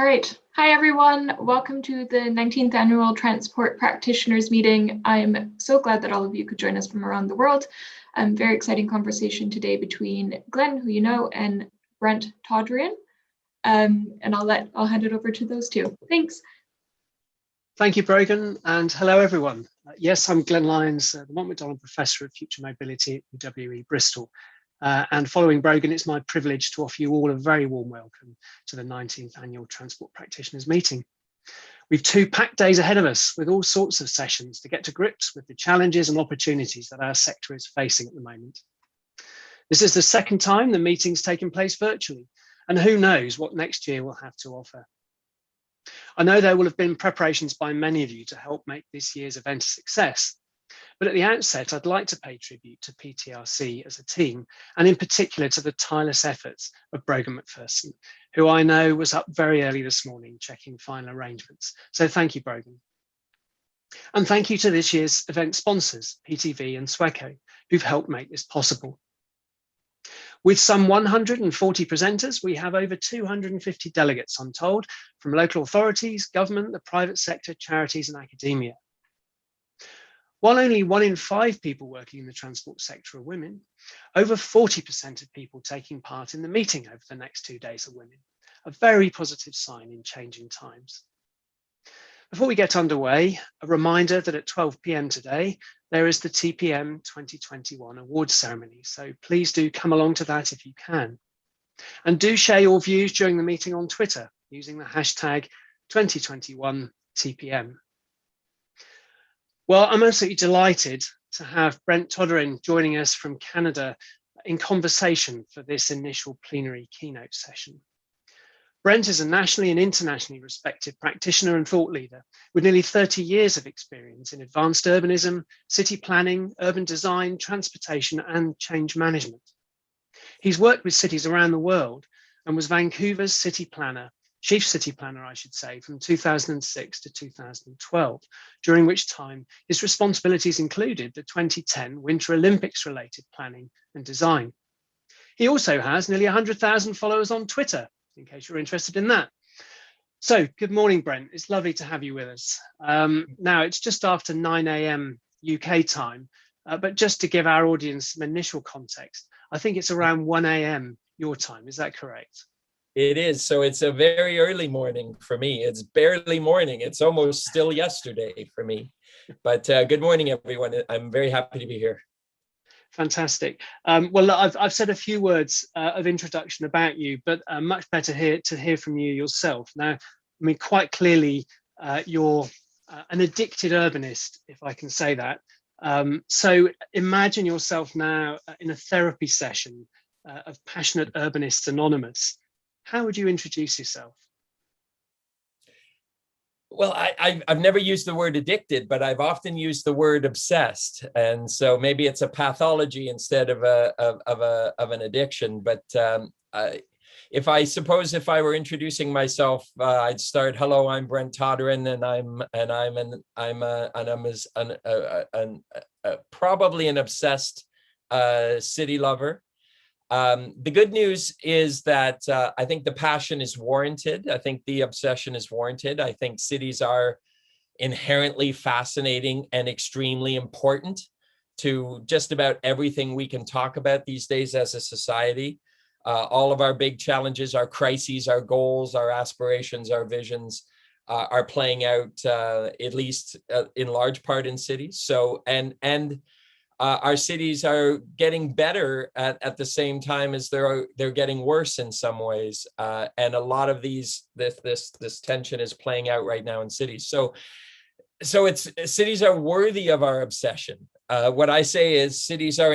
All right. Hi, everyone. Welcome to the 19th Annual Transport Practitioners Meeting. I'm so glad that all of you could join us from around the world. Very exciting conversation today between Glenn, who you know, and Brent Toderian. And I'll hand it over to those two. Thanks. Thank you, Brogan, and hello, everyone. Yes, I'm Glenn Lyons, the Mont MacDonald Professor of Future Mobility at UWE Bristol. And following Brogan, it's my privilege to offer you all a very warm welcome to the 19th Annual Transport Practitioners Meeting. We've 2 packed days ahead of us with all sorts of sessions to get to grips with the challenges and opportunities that our sector is facing at the moment. This is the second time the meeting's taken place virtually, and who knows what next year will have to offer. I know there will have been preparations by many of you to help make this year's event a success, but at the outset, I'd like to pay tribute to PTRC as a team, and in particular to the tireless efforts of Brogan McPherson, who I know was up very early this morning checking final arrangements. So thank you, Brogan. And thank you to this year's event sponsors, PTV and Sweco, who've helped make this possible. With some 140 presenters, we have over 250 delegates, I'm told, from local authorities, government, the private sector, charities, and academia. While only 1 in 5 people working in the transport sector are women, over 40% of people taking part in the meeting over the next 2 days are women, a very positive sign in changing times. Before we get underway, a reminder that at 12 p.m. today, there is the TPM 2021 awards ceremony, so please do come along to that if you can. And do share your views during the meeting on Twitter using the hashtag 2021TPM. Well, I'm absolutely delighted to have Brent Toderian joining us from Canada in conversation for this initial plenary keynote session. Brent is a nationally and internationally respected practitioner and thought leader with nearly 30 years of experience in advanced urbanism, city planning, urban design, transportation, and change management. He's worked with cities around the world and was Vancouver's city planner, chief city planner, I should say, from 2006 to 2012, during which time his responsibilities included the 2010 Winter Olympics related planning and design. He also has nearly 100,000 followers on Twitter, in case you're interested in that. So good morning, Brent. It's lovely to have you with us. Now it's just after 9 a.m. UK time, but just to give our audience some initial context, I think it's around 1 a.m. your time. Is that correct? It is. So it's a very early morning for me. It's barely morning. It's almost still yesterday for me. But good morning, everyone. I'm very happy to be here. Fantastic. Well, I've said a few words of introduction about you, but much better to hear from you yourself. Now, I mean, quite clearly, you're an addicted urbanist, if I can say that. So imagine yourself now in a therapy session of Passionate Urbanists Anonymous. How would you introduce yourself? Well, I've never used the word addicted, but I've often used the word obsessed, and so maybe it's a pathology instead of an addiction. But if I were introducing myself, I'd start, "Hello, I'm Brent Toderian, and I'm probably an obsessed city lover." The good news is that I think the passion is warranted. I think the obsession is warranted. I think cities are inherently fascinating and extremely important to just about everything we can talk about these days as a society. All of our big challenges, our crises, our goals, our aspirations, our visions are playing out at least in large part in cities. So, and our cities are getting better at the same time as they're getting worse in some ways, and a lot of this tension is playing out right now in cities. So cities are worthy of our obsession. What I say is we're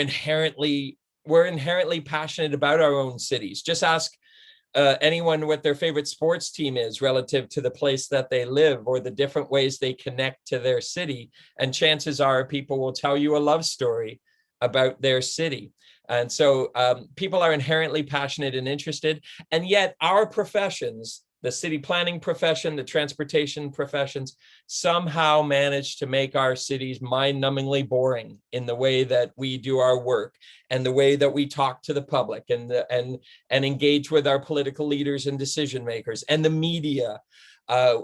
inherently passionate about our own cities. Just ask anyone what their favorite sports team is relative to the place that they live or the different ways they connect to their city. And chances are people will tell you a love story about their city. And so people are inherently passionate and interested. And yet our professions, the city planning profession, the transportation professions, somehow manage to make our cities mind-numbingly boring in the way that we do our work and the way that we talk to the public and engage with our political leaders and decision makers and the media.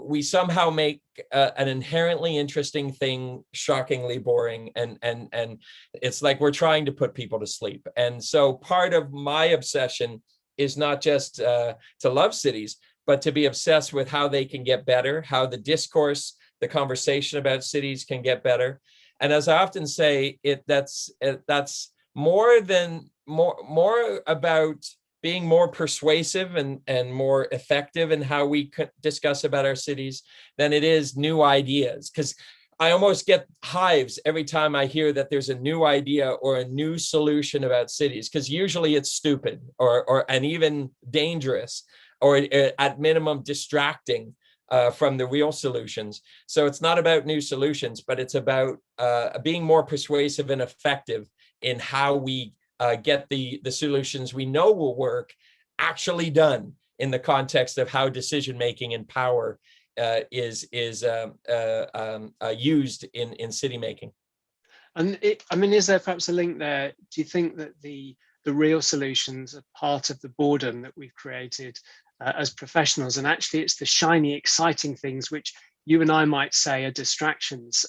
We somehow make an inherently interesting thing shockingly boring, and it's like we're trying to put people to sleep. And so part of my obsession is not just to love cities, but to be obsessed with how they can get better, how the discourse, the conversation about cities can get better. And as I often say, that's more about being more persuasive and more effective in how we discuss about our cities than it is new ideas. Because I almost get hives every time I hear that there's a new idea or a new solution about cities, because usually it's stupid and even dangerous, or at minimum distracting from the real solutions. So it's not about new solutions, but it's about being more persuasive and effective in how we get the solutions we know will work actually done in the context of how decision making and power is used in city making. And is there perhaps a link there? Do you think that the real solutions are part of the boredom that we've created as professionals, and actually it's the shiny, exciting things which you and I might say are distractions?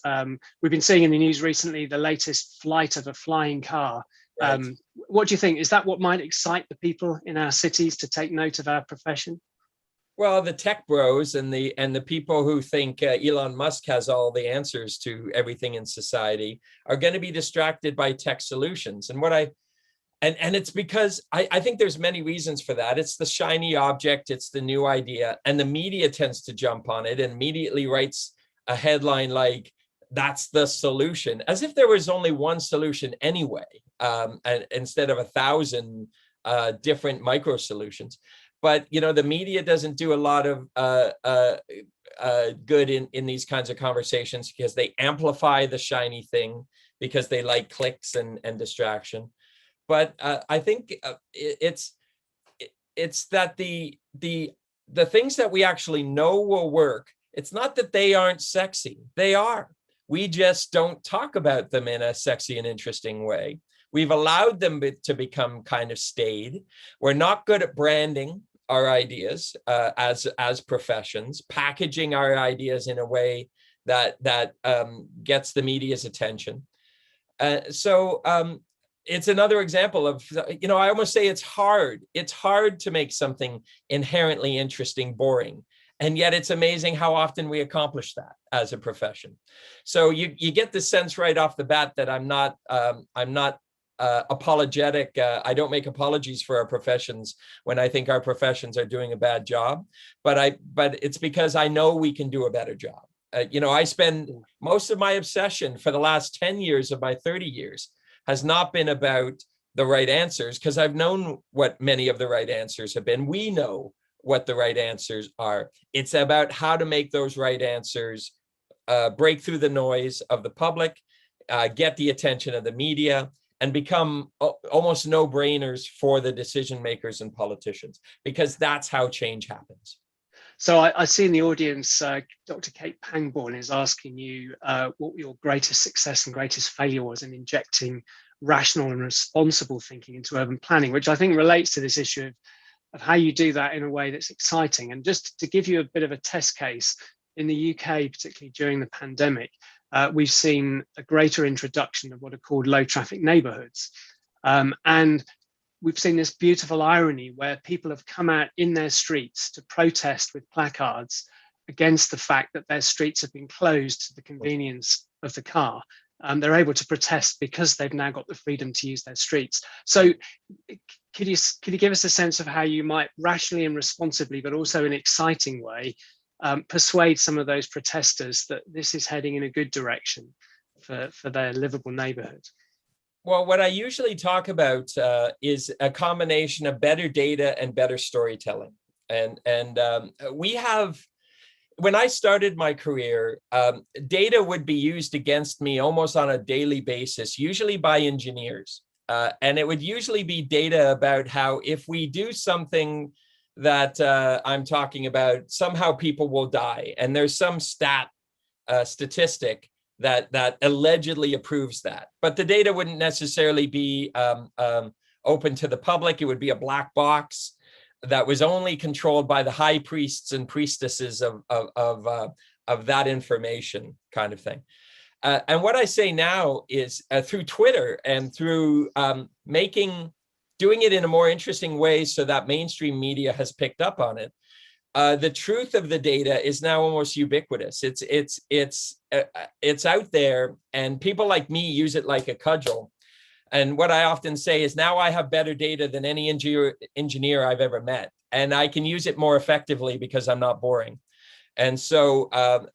We've been seeing in the news recently the latest flight of a flying car. Right. What do you think? Is that what might excite the people in our cities to take note of our profession? Well, the tech bros and the people who think Elon Musk has all the answers to everything in society are going to be distracted by tech solutions. And it's because I think there's many reasons for that. It's the shiny object, it's the new idea, and the media tends to jump on it and immediately writes a headline like, that's the solution, as if there was only one solution anyway, and instead of 1,000 different micro solutions. But the media doesn't do a lot of good in these kinds of conversations, because they amplify the shiny thing because they like clicks and distraction. But I think it's that the things that we actually know will work, it's not that they aren't sexy. They are. We just don't talk about them in a sexy and interesting way. We've allowed them to become kind of staid. We're not good at branding our ideas as professions, packaging our ideas in a way that gets the media's attention. It's another example of, I almost say it's hard. It's hard to make something inherently interesting boring. And yet it's amazing how often we accomplish that as a profession. So you get the sense right off the bat that I'm not apologetic. I don't make apologies for our professions when I think our professions are doing a bad job, but it's because I know we can do a better job. I spend most of my obsession for the last 10 years of my 30 years has not been about the right answers, because I've known what many of the right answers have been. We know what the right answers are. It's about how to make those right answers break through the noise of the public, get the attention of the media, and become almost no-brainers for the decision makers and politicians, because that's how change happens. So I see in the audience, Dr. Kate Pangborn is asking you what your greatest success and greatest failure was in injecting rational and responsible thinking into urban planning, which I think relates to this issue of how you do that in a way that's exciting. And just to give you a bit of a test case, in the UK, particularly during the pandemic, we've seen a greater introduction of what are called low traffic neighborhoods. And we've seen this beautiful irony where people have come out in their streets to protest with placards against the fact that their streets have been closed to the convenience of the car. They're able to protest because they've now got the freedom to use their streets. So could you give us a sense of how you might rationally and responsibly, but also in an exciting way, persuade some of those protesters that this is heading in a good direction for their livable neighborhood? Well, what I usually talk about is a combination of better data and better storytelling. And we have, when I started my career, data would be used against me almost on a daily basis, usually by engineers. And it would usually be data about how if we do something that I'm talking about, somehow people will die. And there's some statistic that allegedly approves that. But the data wouldn't necessarily be open to the public. It would be a black box that was only controlled by the high priests and priestesses of that information, kind of thing. And what I say now is through Twitter and through doing it in a more interesting way so that mainstream media has picked up on it. The truth of the data is now almost ubiquitous. It's out there, and people like me use it like a cudgel. And what I often say is, now I have better data than any engineer I've ever met, and I can use it more effectively because I'm not boring. And so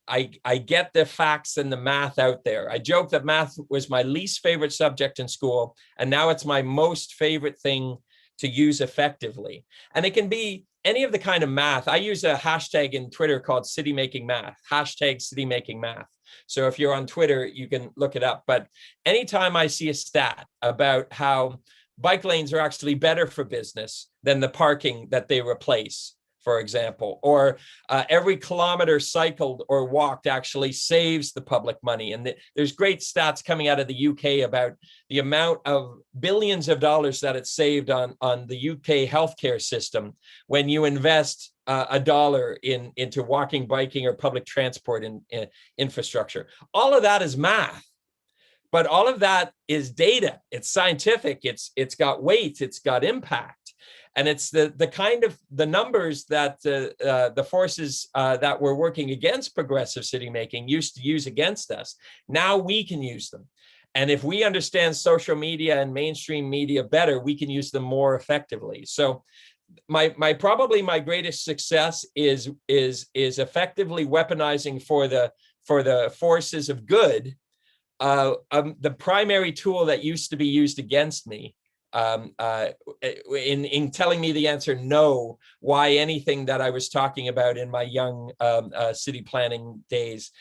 I get the facts and the math out there. I joke that math was my least favorite subject in school, and now it's my most favorite thing to use effectively. And it can be any of the kind of math. I use a hashtag in Twitter called #CityMakingMath, #CityMakingMath. So if you're on Twitter, you can look it up. But anytime I see a stat about how bike lanes are actually better for business than the parking that they replace, for example, or every kilometer cycled or walked actually saves the public money. And there's great stats coming out of the UK about the amount of billions of dollars that it's saved on the UK healthcare system when you invest $1 into walking, biking, or public transport in infrastructure. All of that is math. But all of that is data. It's scientific. It's got weight. It's got impact. And it's the kind of the numbers that the forces that were working against progressive city making used to use against us. Now we can use them. And if we understand social media and mainstream media better, we can use them more effectively. So probably my greatest success is effectively weaponizing for the forces of good the primary tool that used to be used against me in telling me the answer no, why anything that I was talking about in my young city planning days,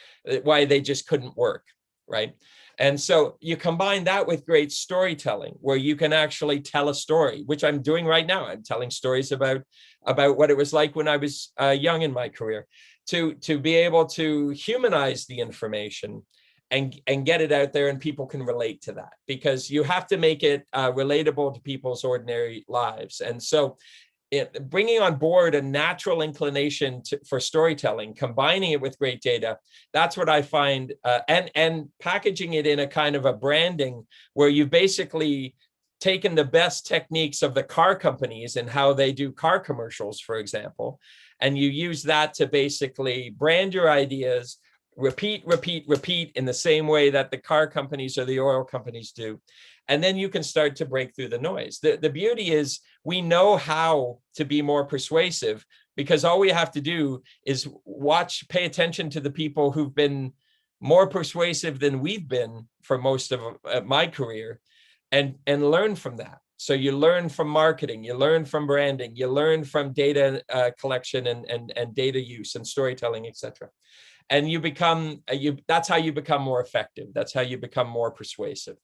why they just couldn't work, right? And so you combine that with great storytelling, where you can actually tell a story, which I'm doing right now. I'm telling stories about what it was like when I was young in my career, to be able to humanize the information and get it out there, and people can relate to that, because you have to make it relatable to people's ordinary lives. And so bringing on board a natural inclination for storytelling, combining it with great data, that's what I find, and packaging it in a kind of a branding where you've basically taken the best techniques of the car companies and how they do car commercials, for example, and you use that to basically brand your ideas, repeat in the same way that the car companies or the oil companies do. And then you can start to break through the noise. The beauty is we know how to be more persuasive, because all we have to do is pay attention to the people who've been more persuasive than we've been for most of my career, and learn from that. So you learn from marketing, you learn from branding, you learn from data collection and data use and storytelling, etc. And you become, that's how you become more effective. That's how you become more persuasive.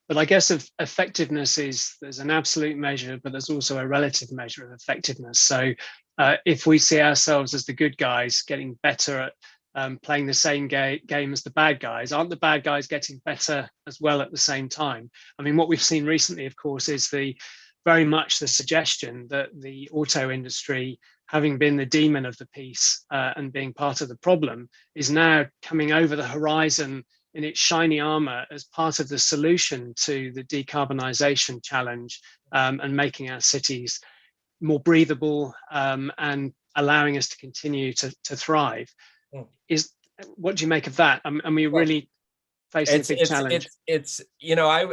But I guess effectiveness there's an absolute measure, but there's also a relative measure of effectiveness. So if we see ourselves as the good guys getting better at playing the same game as the bad guys, aren't the bad guys getting better as well at the same time? I mean, what we've seen recently, of course, is very much the suggestion that the auto industry, having been the demon of the piece and being part of the problem, is now coming over the horizon in its shiny armor as part of the solution to the decarbonisation challenge, and making our cities more breathable and allowing us to continue to thrive. What do you make of that? And we really facing a big challenge.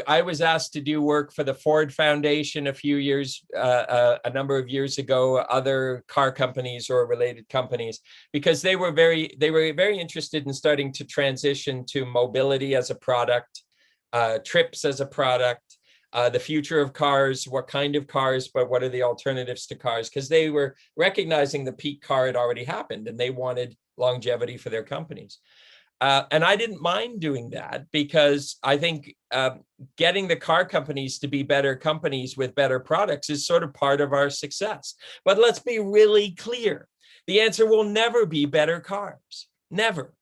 I was asked to do work for the Ford Foundation a number of years ago, other car companies or related companies, because they were very interested in starting to transition to mobility as a product, trips as a product, the future of cars, what kind of cars, but what are the alternatives to cars? Because they were recognizing the peak car had already happened and they wanted longevity for their companies. And I didn't mind doing that because I think getting the car companies to be better companies with better products is sort of part of our success. But let's be really clear. The answer will never be better cars, never.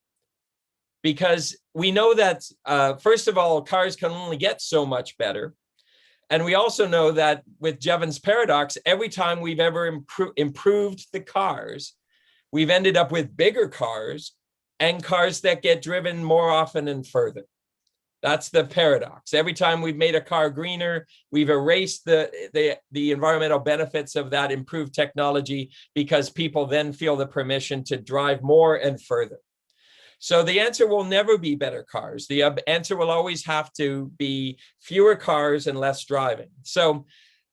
Because we know that, first of all, cars can only get so much better. And we also know that with Jevons paradox, every time we've ever improved the cars, we've ended up with bigger cars and cars that get driven more often and further. That's the paradox. Every time we've made a car greener, we've erased the environmental benefits of that improved technology because people then feel the permission to drive more and further. So the answer will never be better cars. The answer will always have to be fewer cars and less driving. So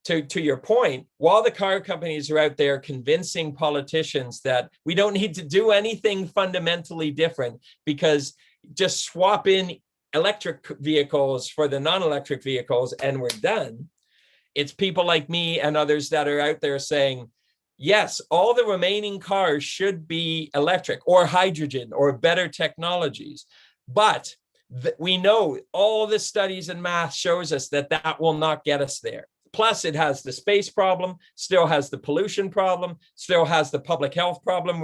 to your point, while the car companies are out there convincing politicians that we don't need to do anything fundamentally different because just swap in electric vehicles for the non-electric vehicles and we're done, it's people like me and others that are out there saying, yes, all the remaining cars should be electric or hydrogen or better technologies. But we know all the studies and math shows us that that will not get us there. Plus, it has the space problem, still has the pollution problem, still has the public health problem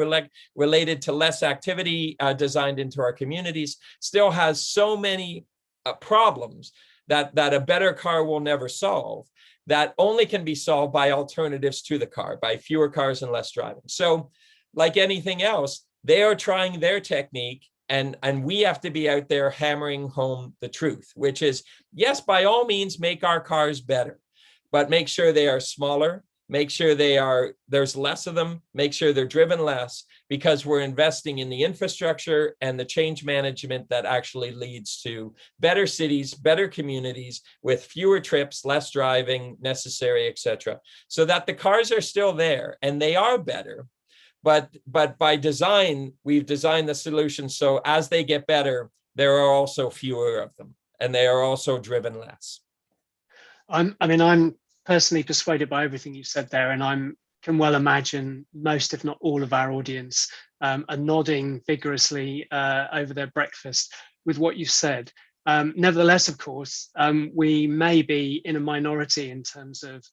related to less activity designed into our communities, still has so many problems that a better car will never solve, that only can be solved by alternatives to the car, by fewer cars and less driving. So like anything else, they are trying their technique, and we have to be out there hammering home the truth, which is, yes, by all means, make our cars better, but make sure they are smaller, make sure there's less of them, make sure they're driven less, because we're investing in the infrastructure and the change management that actually leads to better cities, better communities with fewer trips, less driving necessary, etc. So that the cars are still there and they are better, but by design, we've designed the solution so as they get better, there are also fewer of them and they are also driven less. I'm personally persuaded by everything you said there, and I can well imagine most, if not all, of our audience are nodding vigorously over their breakfast with what you said. Nevertheless, of course, we may be in a minority in terms of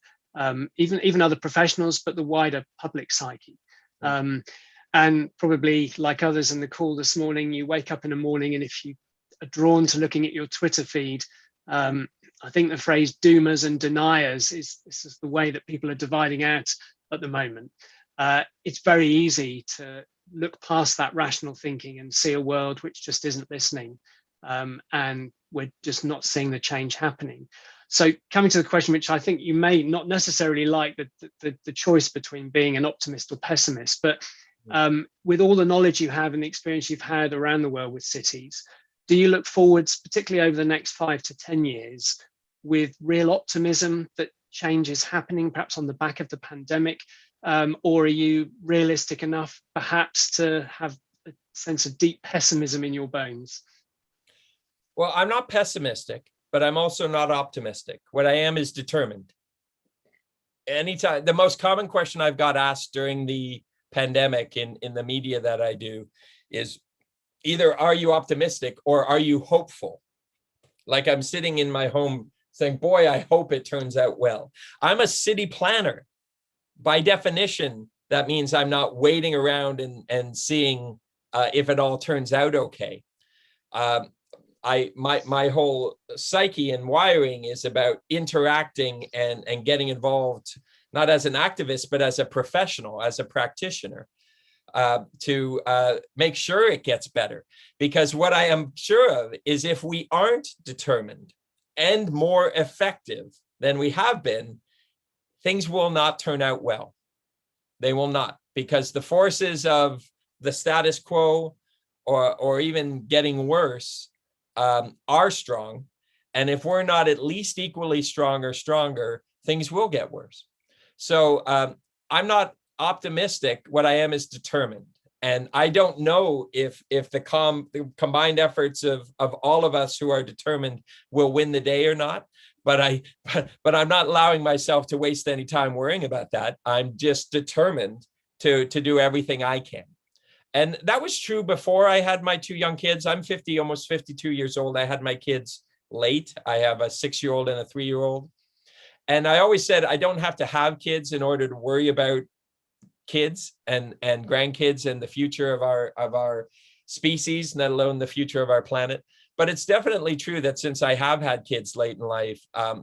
even other professionals, but the wider public psyche. And probably like others in the call this morning, you wake up in the morning and if you are drawn to looking at your Twitter feed, I think the phrase doomers and deniers is the way that people are dividing out at the moment. It's very easy to look past that rational thinking and see a world which just isn't listening, and we're just not seeing the change happening. So coming to the question, which I think you may not necessarily like, the choice between being an optimist or pessimist, but with all the knowledge you have and the experience you've had around the world with cities, do you look forwards, particularly over the next 5 to 10 years, with real optimism that change is happening, perhaps on the back of the pandemic? Or are you realistic enough, perhaps, to have a sense of deep pessimism in your bones? Well, I'm not pessimistic, but I'm also not optimistic. What I am is determined. Anytime, the most common question I've got asked during the pandemic in the media that I do is either, are you optimistic or are you hopeful? Like I'm sitting in my home saying, boy, I hope it turns out well. I'm a city planner. By definition, that means I'm not waiting around and seeing if it all turns out okay. My whole psyche and wiring is about interacting and getting involved, not as an activist, but as a professional, as a practitioner, to make sure it gets better. Because what I am sure of is if we aren't determined and more effective than we have been, things will not turn out well. They will not, because the forces of the status quo or even getting worse are strong. And if we're not at least equally strong or stronger, things will get worse. So I'm not optimistic. What I am is determined. And I don't know if the combined efforts of all of us who are determined will win the day or not. But I'm not allowing myself to waste any time worrying about that. I'm just determined to do everything I can. And that was true before I had my 2 young kids. I'm 50, almost 52 years old. I had my kids late. I have a 6-year-old and a 3-year-old. And I always said, I don't have to have kids in order to worry about kids and grandkids and the future of our species, let alone the future of our planet. But it's definitely true that since I have had kids late in life,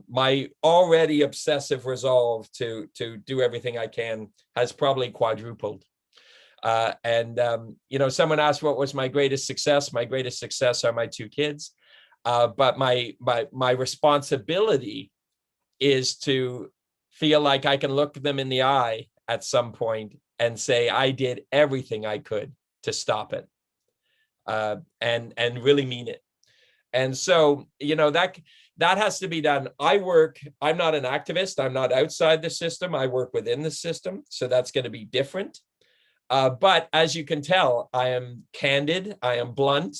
my already obsessive resolve to do everything I can has probably quadrupled. Someone asked what was my greatest success. My greatest success are my 2 kids. But my responsibility is to feel like I can look them in the eye at some point and say, I did everything I could to stop it, and really mean it. And so, that has to be done. I'm not an activist. I'm not outside the system. I work within the system. So that's going to be different. But as you can tell, I am candid. I am blunt.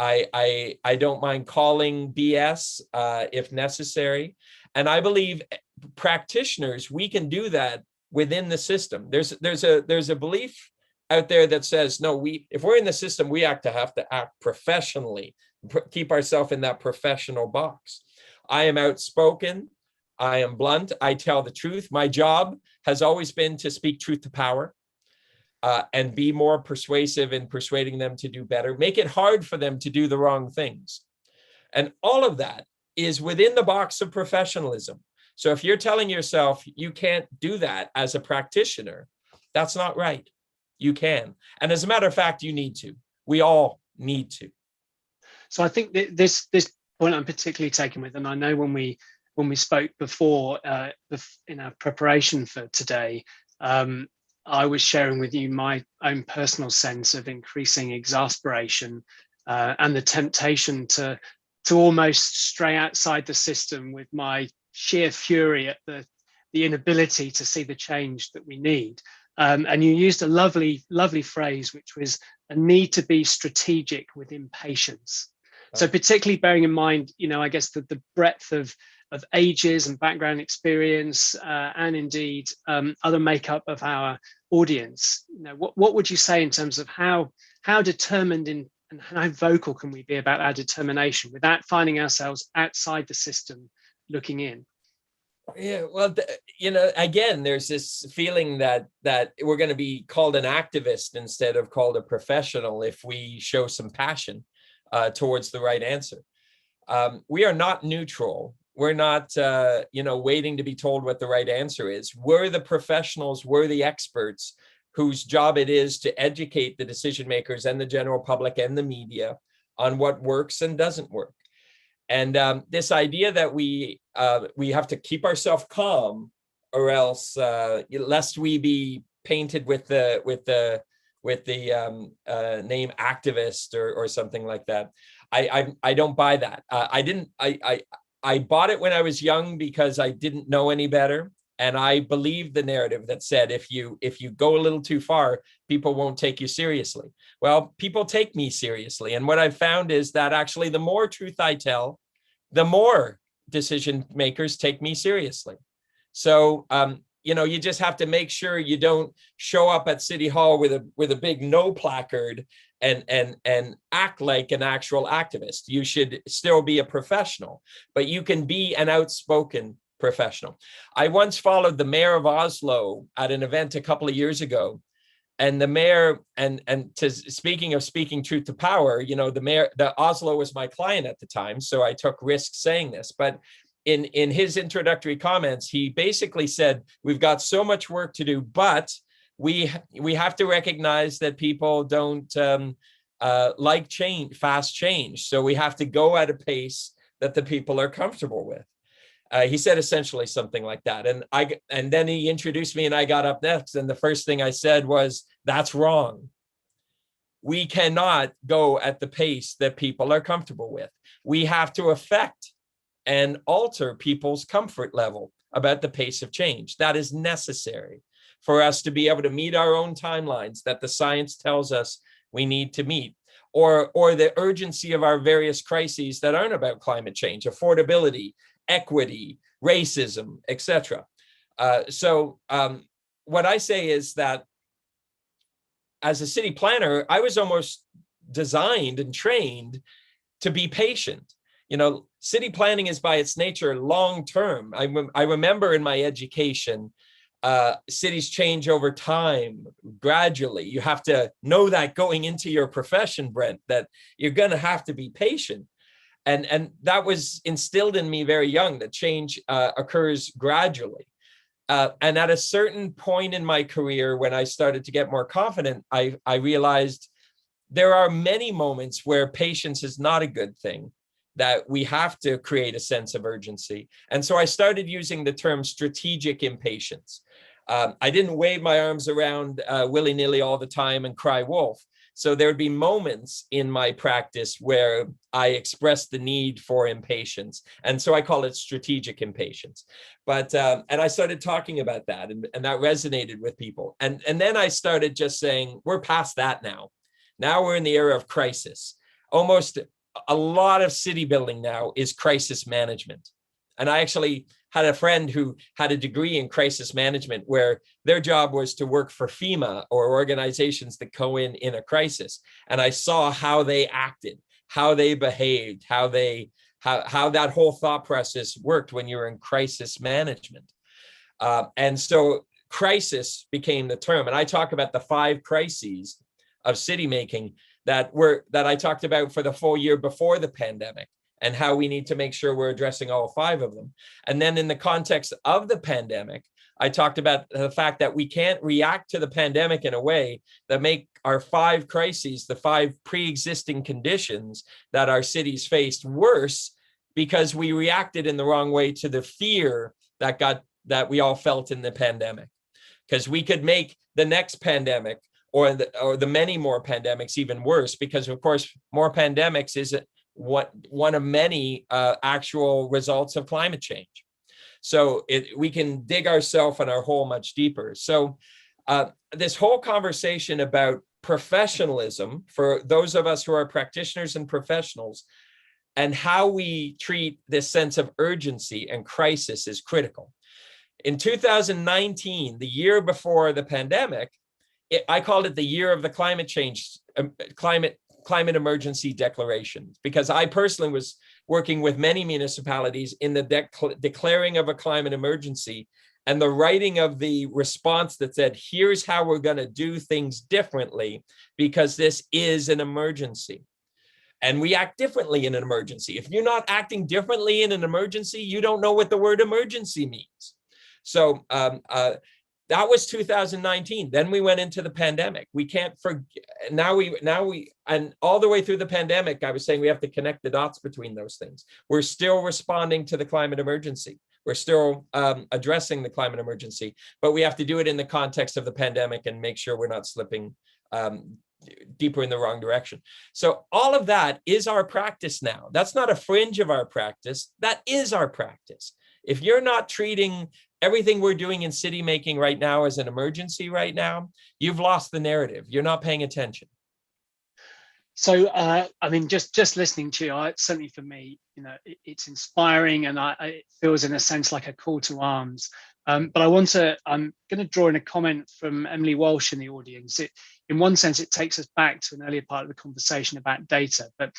I don't mind calling BS if necessary. And I believe practitioners, we can do that within the system. There's a belief out there that says, no, if we're in the system, we have to act professionally, keep ourselves in that professional box. I am outspoken. I am blunt. I tell the truth. My job has always been to speak truth to power. And be more persuasive in persuading them to do better, make it hard for them to do the wrong things. And all of that is within the box of professionalism. So if you're telling yourself you can't do that as a practitioner, that's not right. You can. And as a matter of fact, you need to. We all need to. So I think that this point I'm particularly taken with, and I know when we spoke before in our preparation for today, I was sharing with you my own personal sense of increasing exasperation and the temptation to almost stray outside the system with my sheer fury at the inability to see the change that we need. And you used a lovely phrase, which was a need to be strategic with impatience. So particularly bearing in mind, I guess the breadth of ages and background experience and indeed other makeup of our audience, what would you say in terms of how determined and how vocal can we be about our determination without finding ourselves outside the system looking in? Yeah, well, again, there's this feeling that we're going to be called an activist instead of called a professional if we show some passion towards the right answer. We are not neutral. We're not, waiting to be told what the right answer is. We're the professionals, we're the experts whose job it is to educate the decision makers and the general public and the media on what works and doesn't work. And this idea that we have to keep ourselves calm, or else lest we be painted with the name activist or something like that. I don't buy that. I bought it when I was young because I didn't know any better. And I believed the narrative that said, if you go a little too far, people won't take you seriously. Well, people take me seriously. And what I've found is that actually the more truth I tell, the more decision makers take me seriously. So, you just have to make sure you don't show up at City Hall with a big no placard and act like an actual activist. You should still be a professional, but you can be an outspoken professional. I once followed the mayor of Oslo at an event a couple of years ago, and the mayor, speaking of speaking truth to power, the Oslo was my client at the time, so I took risks saying this, but in his introductory comments, he basically said, we've got so much work to do, but we have to recognize that people don't like change, fast change. So we have to go at a pace that the people are comfortable with. He said essentially something like that. And then he introduced me and I got up next. And the first thing I said was, that's wrong. We cannot go at the pace that people are comfortable with. We have to affect and alter people's comfort level about the pace of change. That is necessary for us to be able to meet our own timelines that the science tells us we need to meet, or the urgency of our various crises that aren't about climate change, affordability, equity, racism, etc. So what I say is that as a city planner, I was almost designed and trained to be patient. You know, city planning is by its nature long-term. I remember in my education, cities change over time, gradually. You have to know that going into your profession, Brent, that you're going to have to be patient. And that was instilled in me very young, that change occurs gradually. And at a certain point in my career, when I started to get more confident, I realized there are many moments where patience is not a good thing, that we have to create a sense of urgency. And so I started using the term strategic impatience. I didn't wave my arms around willy-nilly all the time and cry wolf. So there would be moments in my practice where I expressed the need for impatience. And so I call it strategic impatience. But, and I started talking about that, and that resonated with people. And then I started just saying, we're past that now. Now we're in the era of crisis. Almost a lot of city building now is crisis management. And I actually had a friend who had a degree in crisis management, where their job was to work for FEMA or organizations that go in a crisis. And I saw how they acted, how they behaved, how that whole thought process worked when you were in crisis management. And so crisis became the term. And I talk about the 5 crises of city making that I talked about for the full year before the pandemic, and how we need to make sure we're addressing all 5 of them. And then in the context of the pandemic, I talked about the fact that we can't react to the pandemic in a way that make our 5 crises, the 5 pre-existing conditions that our cities faced, worse, because we reacted in the wrong way to the fear that we all felt in the pandemic. Because we could make the next pandemic or the many more pandemics even worse, because of course more pandemics is one of many actual results of climate change. So we can dig ourselves in our hole much deeper. So this whole conversation about professionalism for those of us who are practitioners and professionals, and how we treat this sense of urgency and crisis is critical. In 2019, the year before the pandemic, I called it the year of the climate change, climate emergency declarations, because I personally was working with many municipalities in the declaring of a climate emergency and the writing of the response that said, here's how we're going to do things differently because this is an emergency. And we act differently in an emergency. If you're not acting differently in an emergency, you don't know what the word emergency means. So that was 2019. Then we went into the pandemic. We can't forget. Now we, and all the way through the pandemic, I was saying we have to connect the dots between those things. We're still responding to the climate emergency. We're still addressing the climate emergency, but we have to do it in the context of the pandemic and make sure we're not slipping deeper in the wrong direction. So all of that is our practice now. That's not a fringe of our practice. That is our practice. If you're not treating everything we're doing in city making right now as an emergency right now, you've lost the narrative. You're not paying attention. So, I mean, just listening to you, certainly for me, you know, it's inspiring, and it feels in a sense like a call to arms. But I'm going to draw in a comment from Emily Walsh in the audience. In one sense, it takes us back to an earlier part of the conversation about data, but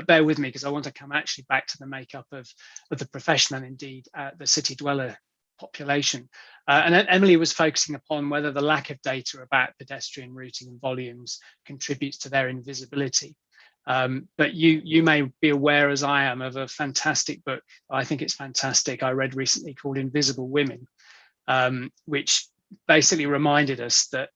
bear with me, because I want to come actually back to the makeup of the profession and indeed the city dweller population. And then Emily was focusing upon whether the lack of data about pedestrian routing and volumes contributes to their invisibility. But you may be aware, as I am, of a fantastic book. I think it's fantastic. I read recently, called Invisible Women, which basically reminded us that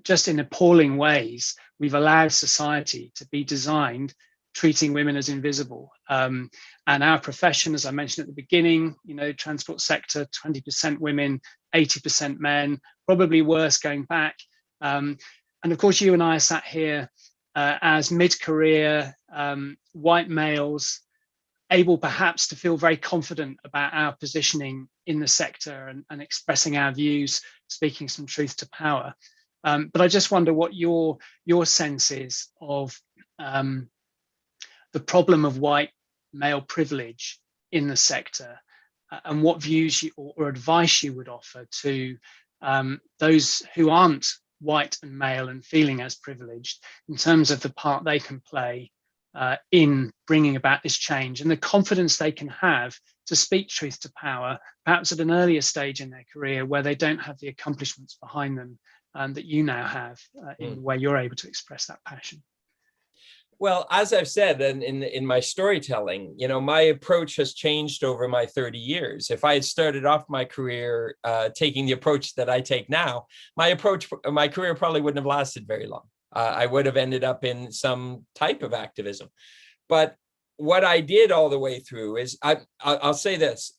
just in appalling ways, we've allowed society to be designed treating women as invisible. And our profession, as I mentioned at the beginning, you know, transport sector, 20% women, 80% men, probably worse going back. And of course, you and I are sat here as mid-career white males, able perhaps to feel very confident about our positioning in the sector and expressing our views, speaking some truth to power. But I just wonder what your sense is of the problem of white male privilege in the sector, and what views or advice you would offer to those who aren't white and male and feeling as privileged in terms of the part they can play in bringing about this change, and the confidence they can have to speak truth to power, perhaps at an earlier stage in their career where they don't have the accomplishments behind them that you now have in the way you're able to express that passion. Well, as I've said, and in my storytelling, my approach has changed over my 30 years. If I had started off my career taking the approach that I take now, my career probably wouldn't have lasted very long. I would have ended up in some type of activism. But what I did all the way through is, I'll say this,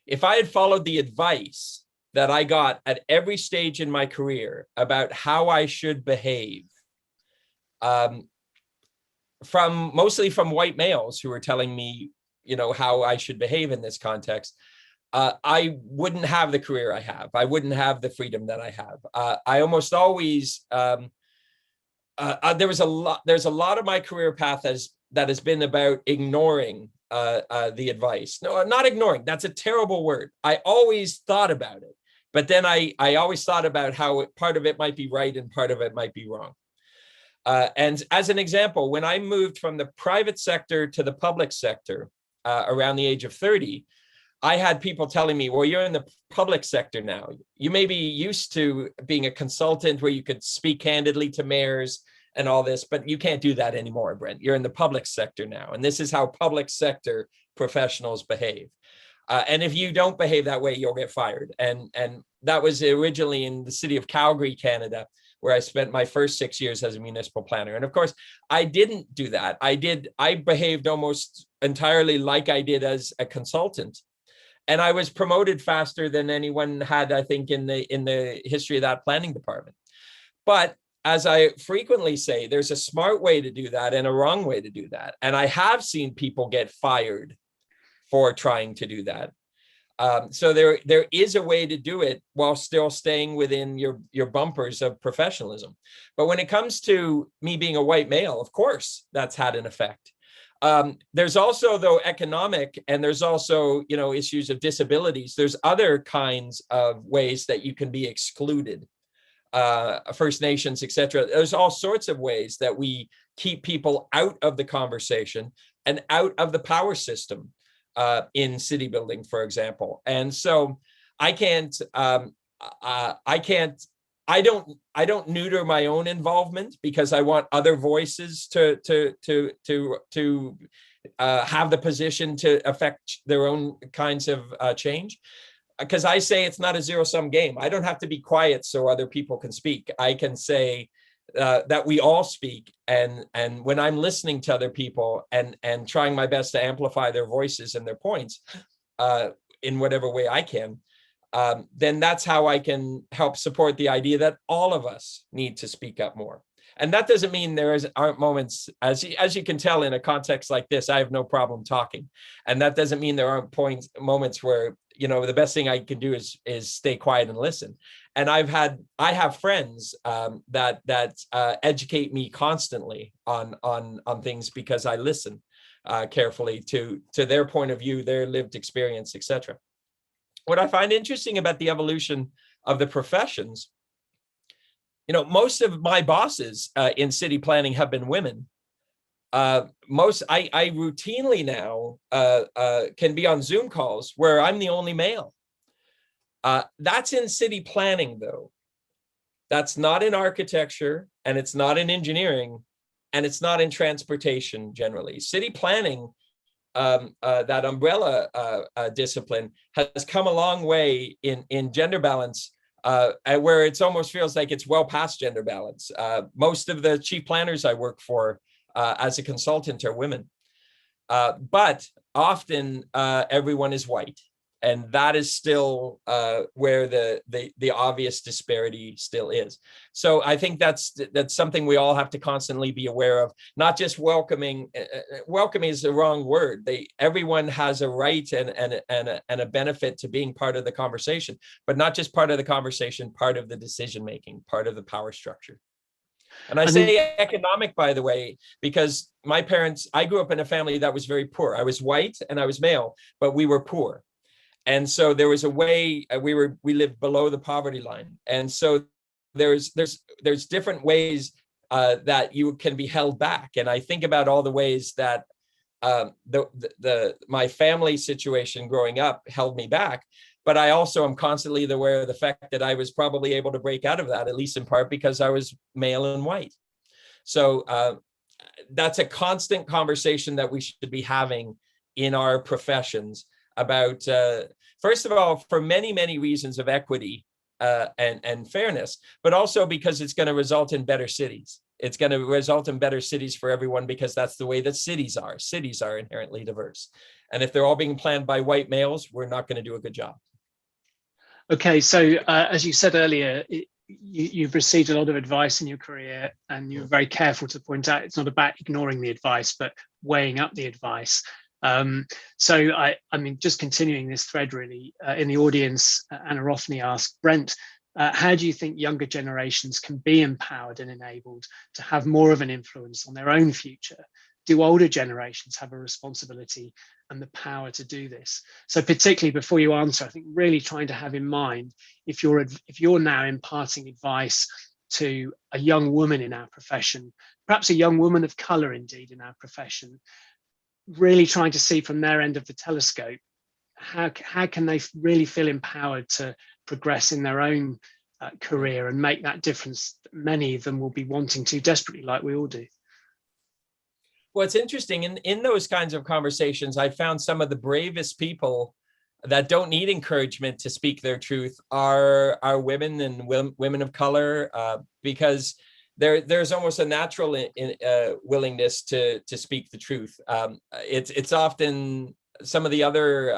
if I had followed the advice that I got at every stage in my career about how I should behave, mostly from white males who were telling me, how I should behave in this context, I wouldn't have the career I have. I wouldn't have the freedom that I have. I almost always, there's a lot of my career path that has been about ignoring the advice. No, not ignoring. That's a terrible word. I always thought about it, but then I always thought about how part of it might be right and part of it might be wrong. And as an example, when I moved from the private sector to the public sector around the age of 30, I had people telling me, well, you're in the public sector now. You may be used to being a consultant where you could speak candidly to mayors and all this, but you can't do that anymore, Brent. You're in the public sector now. And this is how public sector professionals behave. And if you don't behave that way, you'll get fired. And that was originally in the city of Calgary, Canada, where I spent my first 6 years as a municipal planner. And of course, I didn't do that. I behaved almost entirely like I did as a consultant. And I was promoted faster than anyone had, I think, in the history of that planning department. But as I frequently say, there's a smart way to do that and a wrong way to do that. And I have seen people get fired for trying to do that. So there is a way to do it while still staying within your bumpers of professionalism. But when it comes to me being a white male, of course, that's had an effect. There's also, though, economic, and there's also, issues of disabilities. There's other kinds of ways that you can be excluded, First Nations, etc. There's all sorts of ways that we keep people out of the conversation and out of the power system in city building, for example. And so I don't neuter my own involvement because I want other voices to have the position to affect their own kinds of change. Because I say it's not a zero-sum game. I don't have to be quiet so other people can speak. I can say that we all speak, and when I'm listening to other people and trying my best to amplify their voices and their points in whatever way I can, then that's how I can help support the idea that all of us need to speak up more. And that doesn't mean aren't moments, as you can tell in a context like this, I have no problem talking. And that doesn't mean there aren't moments where, the best thing I can do is stay quiet and listen. And I have friends that educate me constantly on things because I listen carefully to their point of view, their lived experience, etc. What I find interesting about the evolution of the professions, most of my bosses in city planning have been women. I routinely now can be on Zoom calls where I'm the only male. That's in city planning, though. That's not in architecture, and it's not in engineering, and it's not in transportation generally. City planning, that umbrella discipline, has come a long way in gender balance, where it almost feels like it's well past gender balance. Most of the chief planners I work for as a consultant are women, but often everyone is white. And that is still where the obvious disparity still is. So I think that's something we all have to constantly be aware of. Not just welcoming. Welcoming is the wrong word. Everyone has a right and a benefit to being part of the conversation, but not just part of the conversation, part of the decision making, part of the power structure. And I say economic, by the way, because I grew up in a family that was very poor. I was white and I was male, but we were poor. And so there was a way we lived below the poverty line. And so there's different ways that you can be held back. And I think about all the ways that my family situation growing up held me back. But I also am constantly aware of the fact that I was probably able to break out of that, at least in part because I was male and white. So that's a constant conversation that we should be having in our professions about, first of all, for many, many reasons of equity and fairness, but also because it's going to result in better cities. It's going to result in better cities for everyone because that's the way that cities are. Cities are inherently diverse. And if they're all being planned by white males, we're not going to do a good job. Okay, so as you said earlier, you've received a lot of advice in your career, and you're very careful to point out it's not about ignoring the advice, but weighing up the advice. So I mean, just continuing this thread really, in the audience, Anna Rothney asked, Brent, how do you think younger generations can be empowered and enabled to have more of an influence on their own future? Do older generations have a responsibility and the power to do this? So particularly before you answer, I think really trying to have in mind, if you're now imparting advice to a young woman in our profession, perhaps a young woman of color indeed in our profession, really trying to see from their end of the telescope, how can they really feel empowered to progress in their own career and make that difference that many of them will be wanting to desperately, like we all do? Well, it's interesting. In those kinds of conversations, I found some of the bravest people that don't need encouragement to speak their truth are women and women of color, because there's almost a natural willingness to speak the truth. It's often some of the other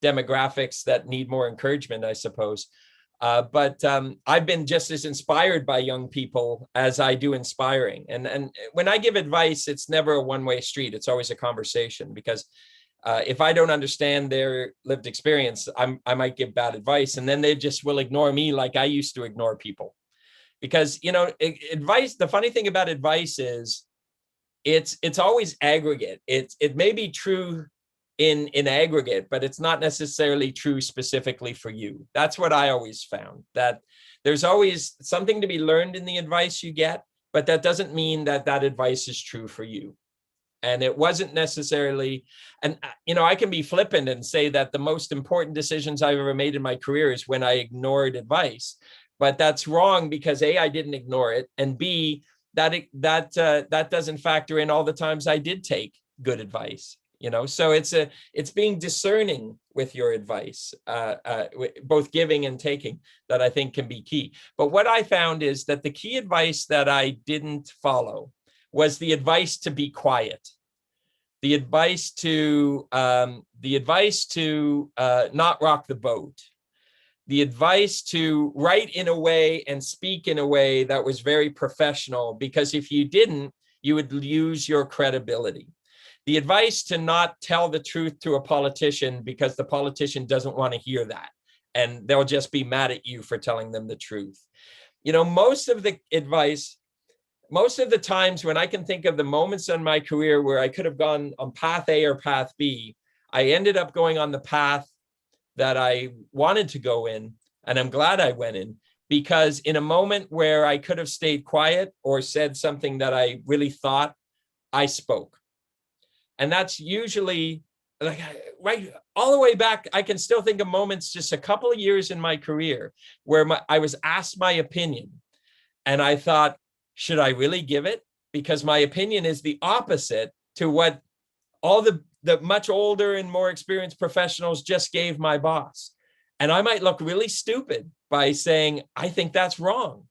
demographics that need more encouragement, I suppose. But I've been just as inspired by young people as I do inspiring. And when I give advice, it's never a one-way street. It's always a conversation, because if I don't understand their lived experience, I might give bad advice, and then they just will ignore me like I used to ignore people. Because, you know, advice, the funny thing about advice is it's always aggregate. It may be true in aggregate, but it's not necessarily true specifically for you. That's what I always found, that there's always something to be learned in the advice you get, but that doesn't mean that that advice is true for you. And it wasn't necessarily, and you know, I can be flippant and say that the most important decisions I've ever made in my career is when I ignored advice, but that's wrong, because A, I didn't ignore it, and B, that doesn't factor in all the times I did take good advice. You know, so it's being discerning with your advice, both giving and taking, that I think can be key. But what I found is that the key advice that I didn't follow was the advice to be quiet, the advice to not rock the boat, the advice to write in a way and speak in a way that was very professional, because if you didn't, you would lose your credibility. The advice to not tell the truth to a politician because the politician doesn't want to hear that, and they'll just be mad at you for telling them the truth. You know, most of the times when I can think of the moments in my career where I could have gone on path A or path B, I ended up going on the path that I wanted to go in, and I'm glad I went in, because in a moment where I could have stayed quiet or said something that I really thought, I spoke. And that's usually, like, right all the way back, I can still think of moments just a couple of years in my career where I was asked my opinion, and I thought, should I really give it? Because my opinion is the opposite to what all the much older and more experienced professionals just gave my boss. And I might look really stupid by saying, I think that's wrong.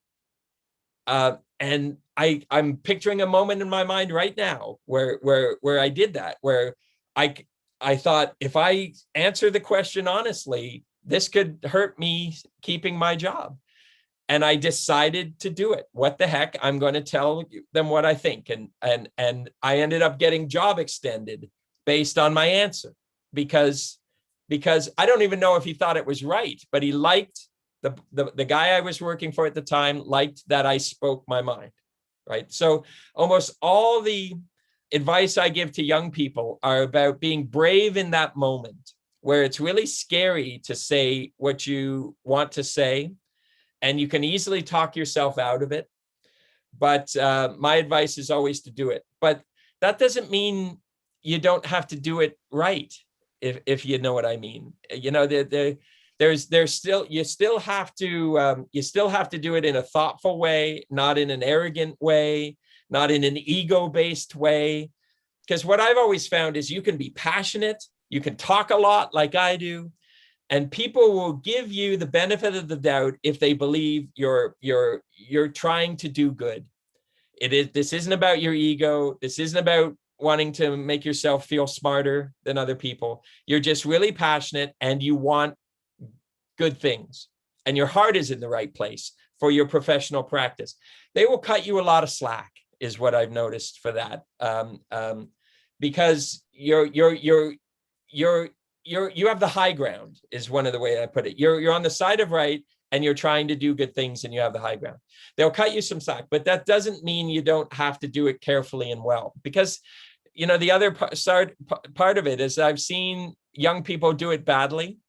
And I'm picturing a moment in my mind right now where I did that, where I thought, if I answer the question honestly, this could hurt me keeping my job. And I decided to do it. What the heck? I'm going to tell them what I think. And I ended up getting job extended based on my answer, because I don't even know if he thought it was right, but he liked the guy I was working for at the time, liked that I spoke my mind, right? So almost all the advice I give to young people are about being brave in that moment where it's really scary to say what you want to say, and you can easily talk yourself out of it. But my advice is always to do it. But that doesn't mean you don't have to do it right, if you know what I mean. You know, there's still, you still have to do it in a thoughtful way, not in an arrogant way, not in an ego-based way. Because what I've always found is you can be passionate, you can talk a lot like I do, and people will give you the benefit of the doubt if they believe you're trying to do good. This isn't about your ego. This isn't about wanting to make yourself feel smarter than other people. You're just really passionate and you want good things, and your heart is in the right place for your professional practice. They will cut you a lot of slack, is what I've noticed for that, because you have the high ground, is one of the way I put it. You're on the side of right, and you're trying to do good things, and you have the high ground. They'll cut you some slack, but that doesn't mean you don't have to do it carefully and well. Because, you know, the other part of it is I've seen young people do it badly,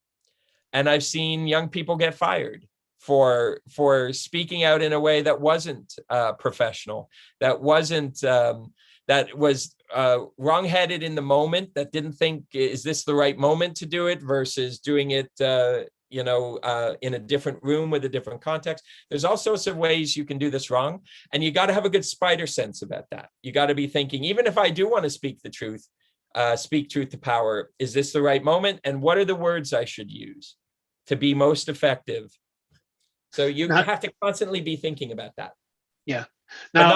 and I've seen young people get fired for speaking out in a way that wasn't professional, that wasn't that was wrong-headed in the moment, that didn't think, is this the right moment to do it, versus doing it, in a different room with a different context. There's all sorts of ways you can do this wrong, and you got to have a good spider sense about that. You got to be thinking, even if I do want to speak the truth, speak truth to power, is this the right moment? And what are the words I should use to be most effective? So you have to constantly be thinking about that. Yeah. Now,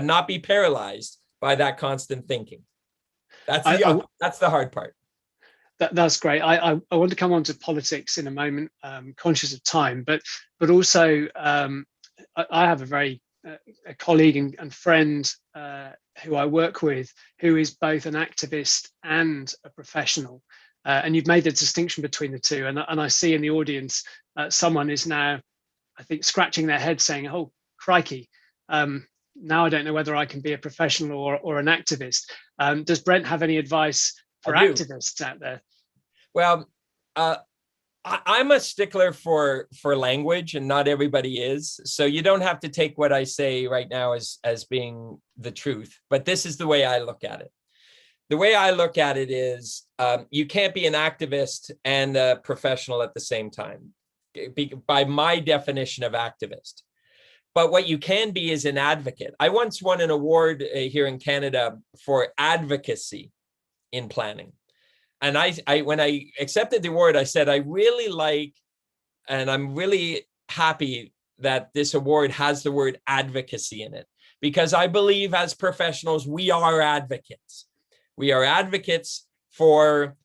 not be paralyzed by that constant thinking. That's the hard part. That's great. I want to come on to politics in a moment, conscious of time, but also I have a colleague and friend who I work with, who is both an activist and a professional. And you've made the distinction between the two. And I see in the audience, someone is now, I think, scratching their head saying, oh, crikey, now I don't know whether I can be a professional or an activist. Does Brent have any advice for activists out there? Well, I'm a stickler for language, and not everybody is. So you don't have to take what I say right now as being the truth. But this is the way I look at it. The way I look at it is you can't be an activist and a professional at the same time, by my definition of activist. But what you can be is an advocate. I once won an award here in Canada for advocacy in planning. And I when I accepted the award, I said, I really like, and I'm really happy that this award has the word advocacy in it, because I believe as professionals, we are advocates. We are advocates for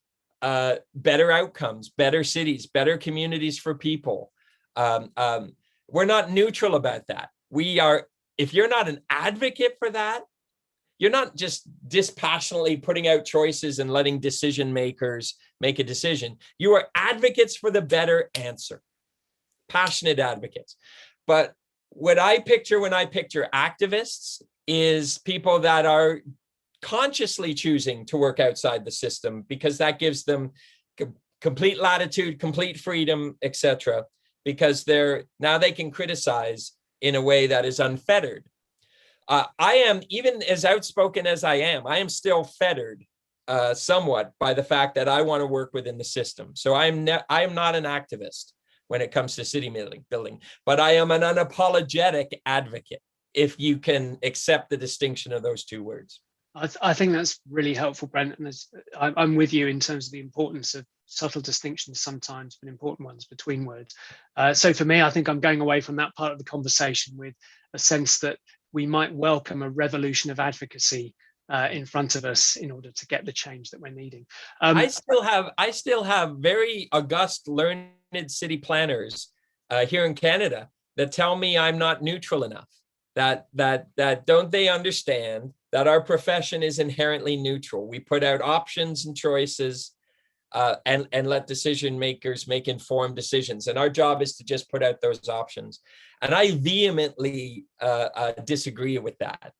better outcomes, better cities, better communities for people. We're not neutral about that. We are, if you're not an advocate for that, you're not just dispassionately putting out choices and letting decision makers make a decision. You are advocates for the better answer, passionate advocates. But what I picture when I picture activists is people that are consciously choosing to work outside the system, because that gives them complete latitude, complete freedom, etc. Because now they can criticize in a way that is unfettered. I am, even as outspoken as I am still fettered somewhat by the fact that I want to work within the system. So I am not an activist when it comes to city building, but I am an unapologetic advocate, if you can accept the distinction of those two words. I think that's really helpful, Brent. And I'm with you in terms of the importance of subtle distinctions sometimes, but important ones between words. So for me, I think I'm going away from that part of the conversation with a sense that we might welcome a revolution of advocacy in front of us in order to get the change that we're needing. I still have very august, learned city planners here in Canada that tell me I'm not neutral enough. That don't they understand that our profession is inherently neutral? We put out options and choices and let decision makers make informed decisions. And our job is to just put out those options. And I vehemently disagree with that.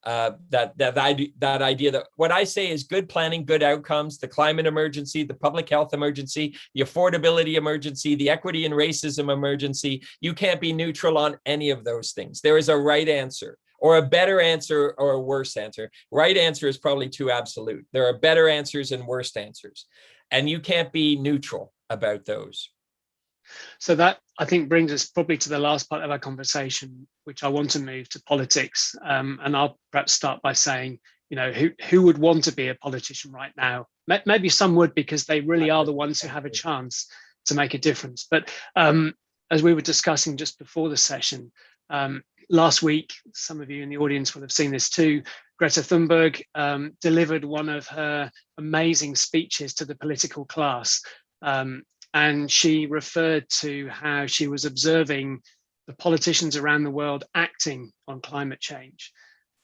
that idea that what I say is good planning, good outcomes, the climate emergency, the public health emergency, the affordability emergency, the equity and racism emergency. You can't be neutral on any of those things. There is a right answer, or a better answer, or a worse answer. Right answer is probably too absolute. There are better answers and worse answers, and you can't be neutral about those. So that, I think, brings us probably to the last part of our conversation, which I want to move to politics. And I'll perhaps start by saying, who would want to be a politician right now? Maybe some would, because they really are the ones who have a chance to make a difference. But as we were discussing just before the session, last week, some of you in the audience will have seen this too, Greta Thunberg delivered one of her amazing speeches to the political class. And she referred to how she was observing the politicians around the world acting on climate change.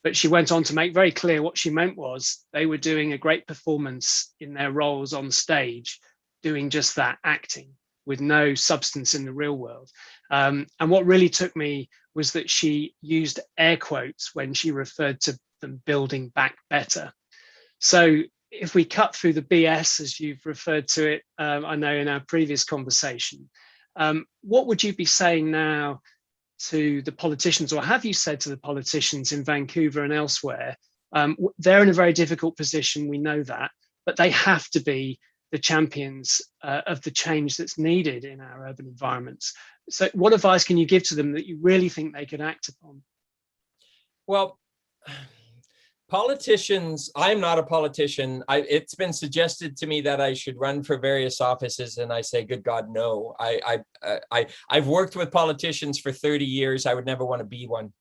But she went on to make very clear what she meant was they were doing a great performance in their roles on stage, doing just that, acting, with no substance in the real world. And what really took me was that she used air quotes when she referred to them building back better. So if we cut through the BS, as you've referred to it, I know in our previous conversation, what would you be saying now to the politicians, or have you said to the politicians in Vancouver and elsewhere? They're in a very difficult position, we know that, but they have to be the champions of the change that's needed in our urban environments. So what advice can you give to them that you really think they could act upon? Well, politicians, I'm not a politician. It's been suggested to me that I should run for various offices, and I say, good God, no. I've worked with politicians for 30 years. I would never want to be one.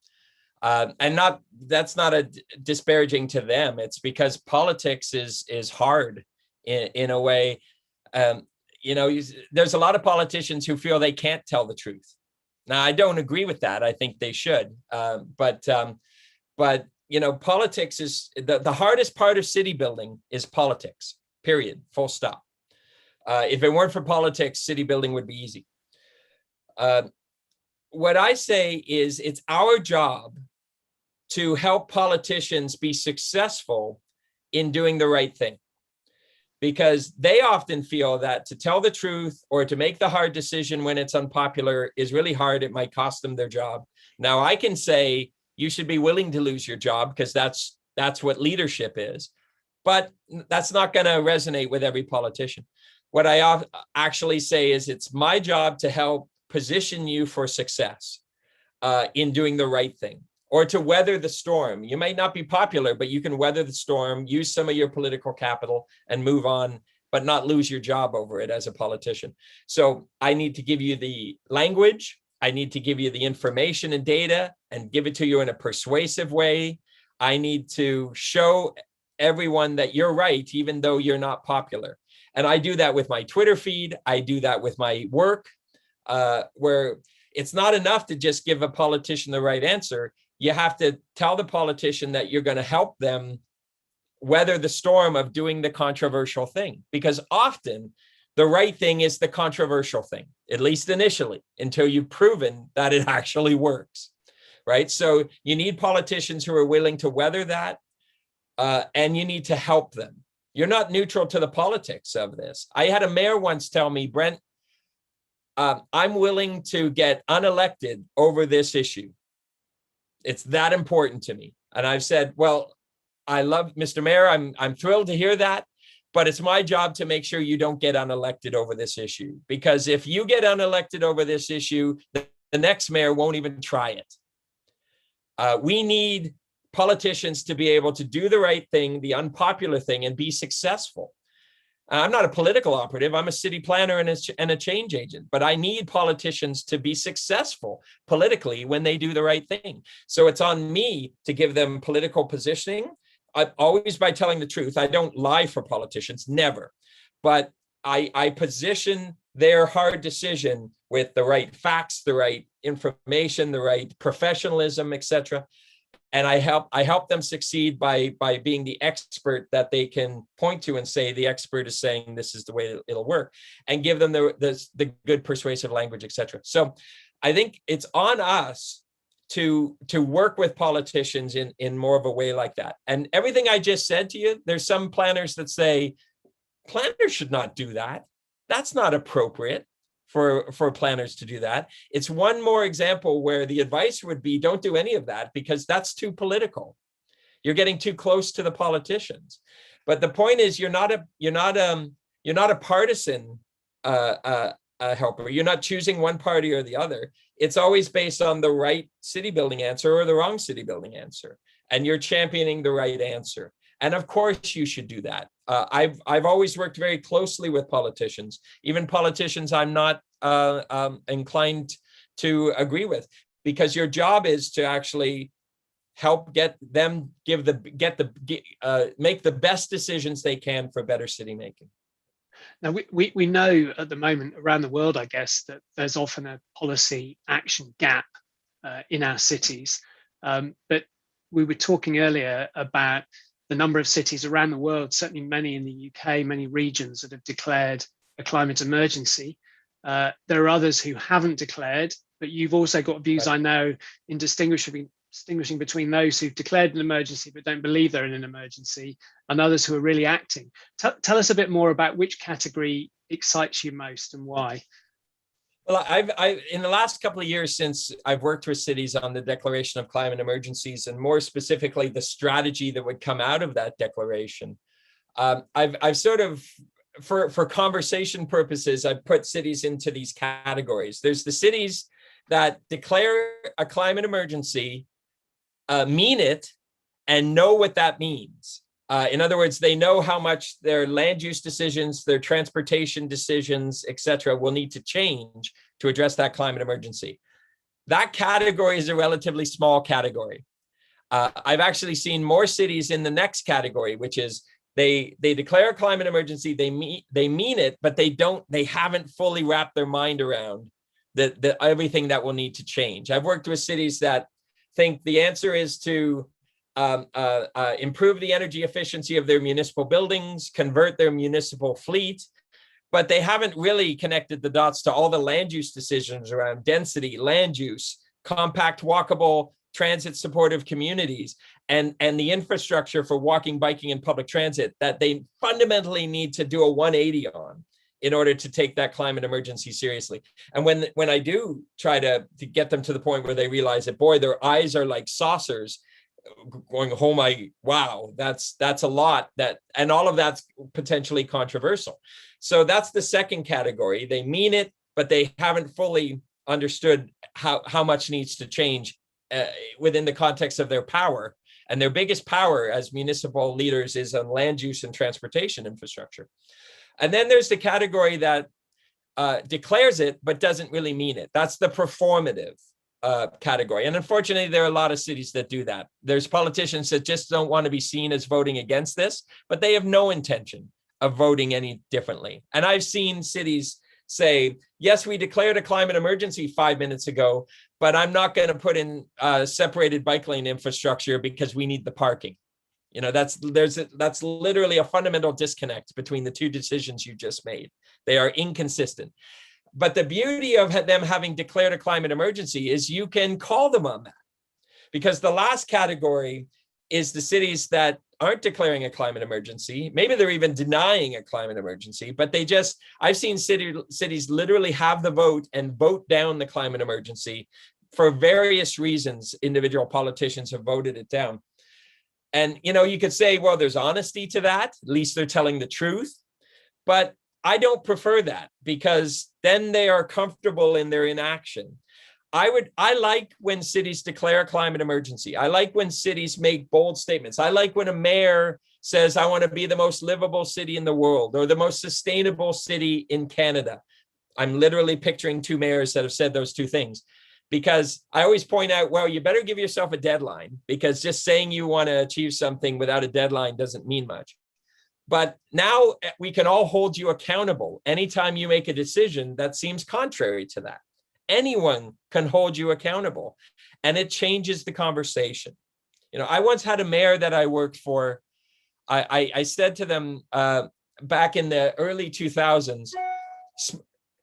And that's not a disparaging to them. It's because politics is hard in a way. There's a lot of politicians who feel they can't tell the truth. Now, I don't agree with that. I think they should. But politics is the hardest part of city building is politics, period, full stop. If it weren't for politics, city building would be easy. What I say is it's our job to help politicians be successful in doing the right thing, because they often feel that to tell the truth or to make the hard decision when it's unpopular is really hard. It might cost them their job. Now, I can say, you should be willing to lose your job, because that's what leadership is. But that's not going to resonate with every politician. What I actually say is it's my job to help position you for success in doing the right thing, or to weather the storm. You might not be popular, but you can weather the storm, use some of your political capital and move on, but not lose your job over it as a politician. So I need to give you the language. I need to give you the information and data and give it to you in a persuasive way. I need to show everyone that you're right, even though you're not popular. And I do that with my Twitter feed. I do that with my work, where it's not enough to just give a politician the right answer. You have to tell the politician that you're going to help them weather the storm of doing the controversial thing, because often the right thing is the controversial thing, at least initially, until you've proven that it actually works, right? So you need politicians who are willing to weather that, and you need to help them. You're not neutral to the politics of this. I had a mayor once tell me, Brent, I'm willing to get unelected over this issue. It's that important to me. And I've said, well, I love Mr. Mayor. I'm thrilled to hear that. But it's my job to make sure you don't get unelected over this issue, because if you get unelected over this issue, the next mayor won't even try it. We need politicians to be able to do the right thing, the unpopular thing, and be successful. I'm not a political operative. I'm a city planner and a change agent, but I need politicians to be successful politically when they do the right thing. So it's on me to give them political positioning. Always by telling the truth. I don't lie for politicians, never. But I position their hard decision with the right facts, the right information, the right professionalism, etc. And I help them succeed by being the expert that they can point to and say, the expert is saying this is the way it'll work, and give them the good persuasive language, etc. So I think it's on us to work with politicians in more of a way like that. And everything I just said to you, there's some planners that say, planners should not do that. That's not appropriate for planners to do that. It's one more example where the advice would be, don't do any of that because that's too political. You're getting too close to the politicians. But the point is, you're not a partisan helper. You're not choosing one party or the other. It's always based on the right city building answer or the wrong city building answer, and you're championing the right answer. And of course, you should do that. I've always worked very closely with politicians, even politicians I'm not inclined to agree with, because your job is to actually help get them make the best decisions they can for better city making. Now, we know at the moment around the world, I guess, that there's often a policy action gap in our cities. But we were talking earlier about the number of cities around the world, certainly many in the UK, many regions that have declared a climate emergency. There are others who haven't declared, but you've also got views, I know, in distinguishing between those who've declared an emergency but don't believe they're in an emergency, and others who are really acting. Tell us a bit more about which category excites you most and why. Well, I've in the last couple of years since I've worked with cities on the declaration of climate emergencies, and more specifically the strategy that would come out of that declaration, I've sort of, for conversation purposes, I've put cities into these categories. There's the cities that declare a climate emergency, mean it, and know what that means. In other words, they know how much their land use decisions, their transportation decisions, et cetera, will need to change to address that climate emergency. That category is a relatively small category. I've actually seen more cities in the next category, which is they declare a climate emergency, they mean it, but they haven't fully wrapped their mind around the everything that will need to change. I've worked with cities that think the answer is to improve the energy efficiency of their municipal buildings, convert their municipal fleet, but they haven't really connected the dots to all the land use decisions around density, land use, compact, walkable, transit supportive communities, and the infrastructure for walking, biking, and public transit that they fundamentally need to do a 180 on in order to take that climate emergency seriously. And when I do try to get them to the point where they realize that, boy, their eyes are like saucers, going, oh my, wow, that's a lot, and all of that's potentially controversial. So that's the second category. They mean it, but they haven't fully understood how much needs to change within the context of their power. And their biggest power as municipal leaders is on land use and transportation infrastructure. And then there's the category that declares it, but doesn't really mean it. That's the performative category. And unfortunately, there are a lot of cities that do that. There's politicians that just don't want to be seen as voting against this, but they have no intention of voting any differently. And I've seen cities say, yes, we declared a climate emergency 5 minutes ago, but I'm not going to put in separated bike lane infrastructure because we need the parking. You know, that's literally a fundamental disconnect between the two decisions you just made. They are inconsistent. But the beauty of them having declared a climate emergency is you can call them on that, because the last category is the cities that aren't declaring a climate emergency. Maybe they're even denying a climate emergency, but I've seen cities literally have the vote and vote down the climate emergency for various reasons. Individual politicians have voted it down. And, you know, you could say, well, there's honesty to that. At least they're telling the truth. But I don't prefer that, because then they are comfortable in their inaction. I like when cities declare a climate emergency. I like when cities make bold statements. I like when a mayor says, I want to be the most livable city in the world, or the most sustainable city in Canada. I'm literally picturing two mayors that have said those two things, because I always point out, well, you better give yourself a deadline, because just saying you want to achieve something without a deadline doesn't mean much. But now we can all hold you accountable anytime you make a decision that seems contrary to that. Anyone can hold you accountable, and it changes the conversation. You know, I once had a mayor that I worked for. I said to them back in the early 2000s,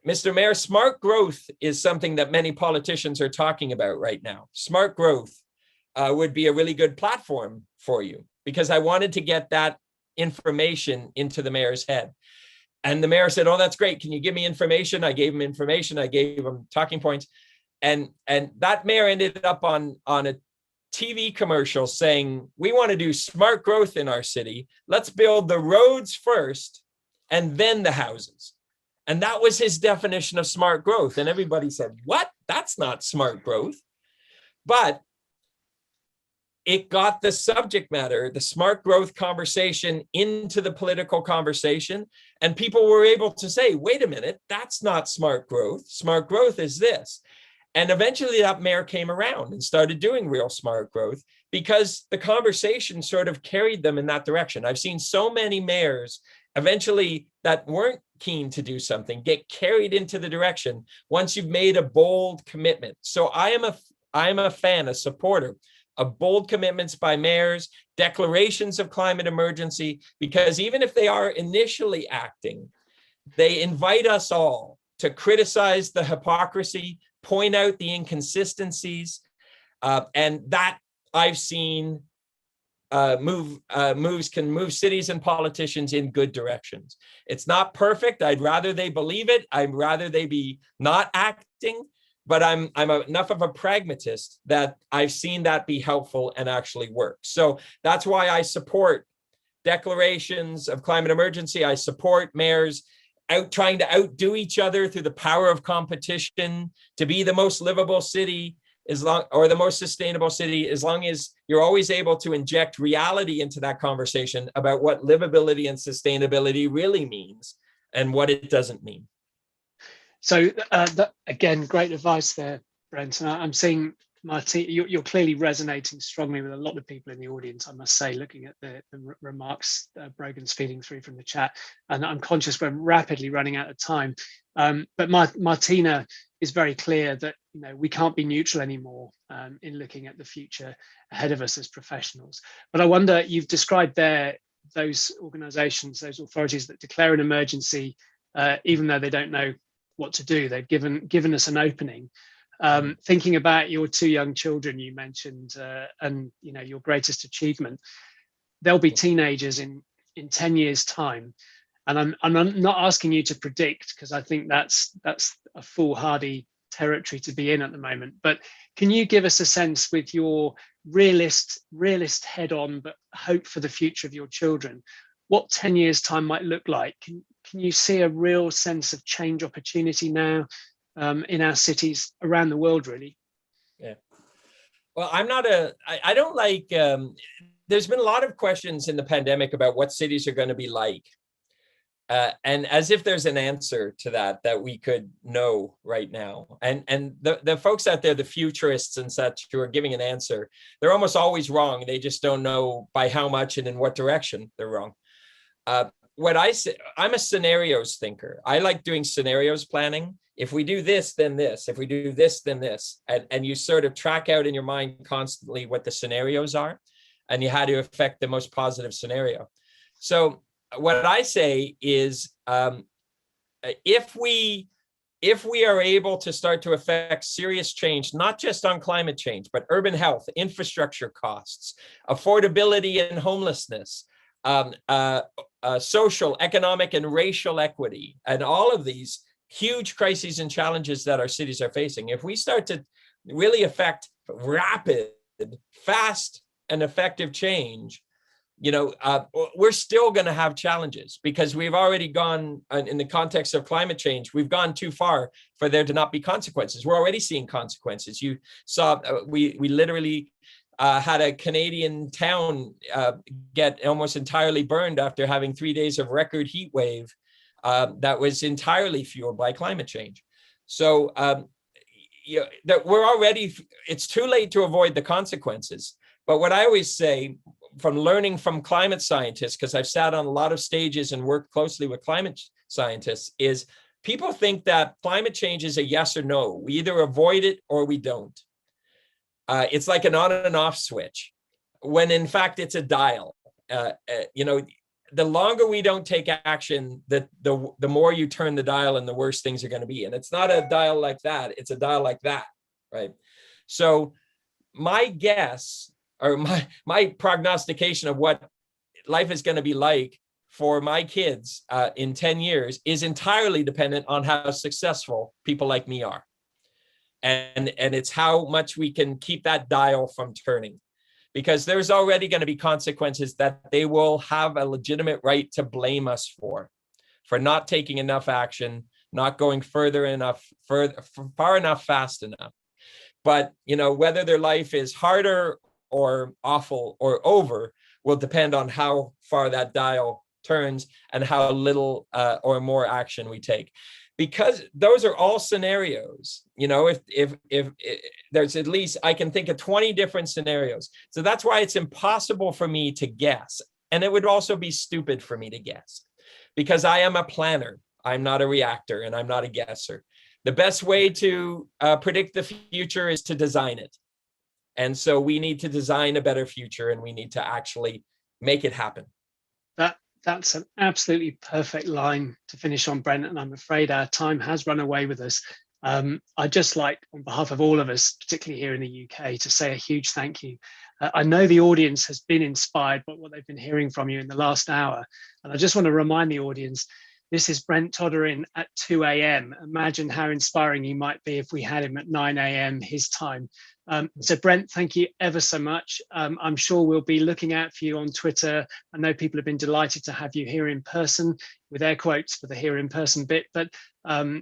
Mr. Mayor, smart growth is something that many politicians are talking about right now. Smart growth would be a really good platform for you, because I wanted to get that information into the mayor's head. And the mayor said, oh, that's great. Can you give me information? I gave him information. I gave him talking points. And that mayor ended up on a TV commercial saying, we want to do smart growth in our city. Let's build the roads first and then the houses. And that was his definition of smart growth. And everybody said, what? That's not smart growth. But it got the subject matter, the smart growth conversation, into the political conversation. And people were able to say, wait a minute, that's not smart growth. Smart growth is this. And eventually that mayor came around and started doing real smart growth, because the conversation sort of carried them in that direction. I've seen so many mayors eventually that weren't keen to do something get carried into the direction once you've made a bold commitment. So I am a fan, a supporter of bold commitments by mayors, declarations of climate emergency, because even if they are initially acting, they invite us all to criticize the hypocrisy, point out the inconsistencies, and that I've seen can move cities and politicians in good directions. It's not perfect. I'd rather they believe it. I'd rather they be not acting, but I'm enough of a pragmatist that I've seen that be helpful and actually work. So that's why I support declarations of climate emergency. I support mayors trying to outdo each other through the power of competition to be the most livable city, or the most sustainable city, as long as you're always able to inject reality into that conversation about what livability and sustainability really means and what it doesn't mean. So again, great advice there, Brent. And I'm seeing, Martin, you're clearly resonating strongly with a lot of people in the audience, I must say, looking at the remarks Brogan's feeding through from the chat. And I'm conscious we're rapidly running out of time. But Martina is very clear that we can't be neutral anymore in looking at the future ahead of us as professionals. But I wonder, you've described there those organizations, those authorities that declare an emergency, even though they don't know what to do. They've given us an opening. Thinking about your two young children you mentioned, and your greatest achievement, they'll be teenagers in 10 years' time. And I'm not asking you to predict, because I think that's a foolhardy territory to be in at the moment. But can you give us a sense, with your realist head on, but hope for the future of your children, what 10 years' time might look like? Can you see a real sense of change opportunity now in our cities around the world, really? Yeah. Well, I don't like, there's been a lot of questions in the pandemic about what cities are going to be like. And as if there's an answer to that we could know right now. And the folks out there, the futurists and such, who are giving an answer, they're almost always wrong. They just don't know by how much and in what direction they're wrong. What I say, I'm a scenarios thinker. I like doing scenarios planning. If we do this, then this. If we do this, then this. And you sort of track out in your mind constantly what the scenarios are, and you how to affect the most positive scenario. So what I say is, if we are able to start to affect serious change, not just on climate change, but urban health, infrastructure costs, affordability and homelessness, social, economic, and racial equity, and all of these huge crises and challenges that our cities are facing, if we start to really affect rapid, fast, and effective change, we're still going to have challenges, because we've already gone, in the context of climate change, we've gone too far for there to not be consequences. We're already seeing consequences. You saw, we literally had a Canadian town get almost entirely burned after having 3 days of record heat wave that was entirely fueled by climate change. So that we're already, it's too late to avoid the consequences. But what I always say, from learning from climate scientists, because I've sat on a lot of stages and worked closely with climate scientists, is people think that climate change is a yes or no. We either avoid it or we don't. It's like an on and off switch, when in fact it's a dial. the longer we don't take action, the more you turn the dial and the worse things are going to be. And it's not a dial like that, it's a dial like that, right? So my guess, or my prognostication of what life is going to be like for my kids in 10 years is entirely dependent on how successful people like me are. And it's how much we can keep that dial from turning. Because there's already going to be consequences that they will have a legitimate right to blame us for not taking enough action, not going far enough, fast enough. But, you know, whether their life is harder or awful or over will depend on how far that dial turns and how little or more action we take. Because those are all scenarios, you know, if there's at least, I can think of 20 different scenarios. So that's why it's impossible for me to guess. And it would also be stupid for me to guess, because I am a planner. I'm not a reactor, and I'm not a guesser. The best way to predict the future is to design it. And so we need to design a better future, and we need to actually make it happen. That's an absolutely perfect line to finish on, Brent, and I'm afraid our time has run away with us. I'd just like, on behalf of all of us, particularly here in the UK, to say a huge thank you. I know the audience has been inspired by what they've been hearing from you in the last hour, and I just want to remind the audience, this is Brent Toderian at 2 a.m. Imagine how inspiring he might be if we had him at 9 a.m. his time. So Brent, thank you ever so much. I'm sure we'll be looking out for you on Twitter. I know people have been delighted to have you here in person, with air quotes for the here in person bit, but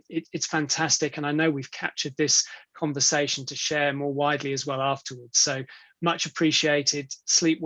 it's fantastic. And I know we've captured this conversation to share more widely as well afterwards. So much appreciated. Sleep well.